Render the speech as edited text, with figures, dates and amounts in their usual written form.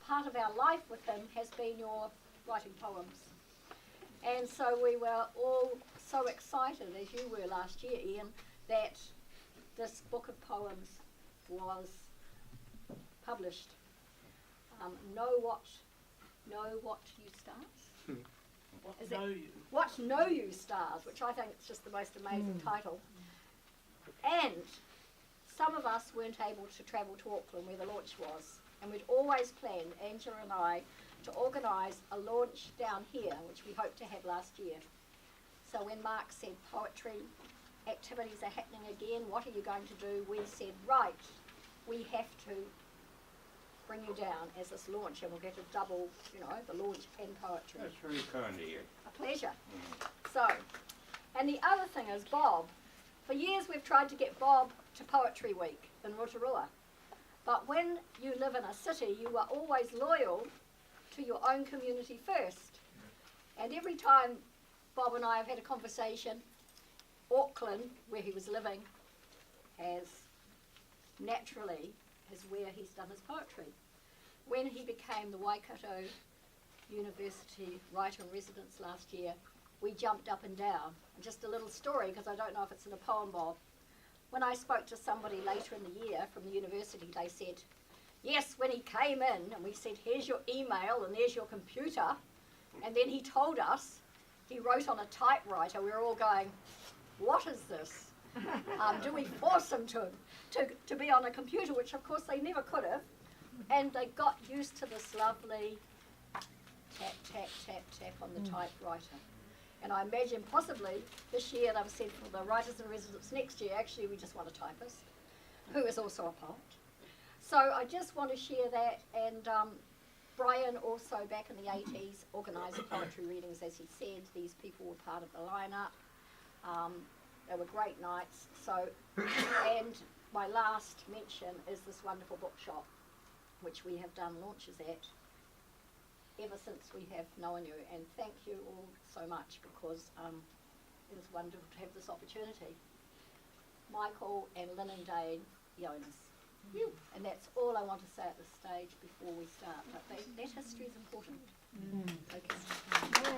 part of our life with him has been your writing poems. And so we were all so excited, as you were last year, Ian, that this book of poems was published. Know what you stars? What know you stars, which I think is just the most amazing title. And some of us weren't able to travel to Auckland where the launch was, and we'd always planned, Angela and I, to organise a launch down here, which we hoped to have last year. So when Mark said poetry activities are happening again, what are you going to do? We said, right, we have to bring you down as this launch, and we'll get a double, the launch and poetry. That's very kind of you. A pleasure. So, and the other thing is Bob. For years we've tried to get Bob to Poetry Week in Rotorua. But when you live in a city, you are always loyal to your own community first. And every time Bob and I have had a conversation, Auckland, where he was living, naturally is where he's done his poetry. When he became the Waikato University Writer in Residence last year, we jumped up and down. And just a little story, because I don't know if it's in a poem, Bob. When I spoke to somebody later in the year from the university, they said, yes, when he came in, and we said, here's your email and there's your computer, and then he told us he wrote on a typewriter. We were all going, what is this? Do we force him to be on a computer, which of course they never could have, and they got used to this lovely tap, tap, tap, tap on the typewriter. And I imagine possibly this year they've said for the Writers in Residence next year, actually we just want a typist, who is also a poet. So I just want to share that, and Brian also back in the 80s organised poetry readings, as he said. These people were part of the lineup. They were great nights. So, and my last mention is this wonderful bookshop, which we have done launches at ever since we have known you, and thank you all so much, because it is wonderful to have this opportunity. Michael and Lynn and Dane, the owners. And that's all I want to say at this stage before we start, but that history is important. Okay.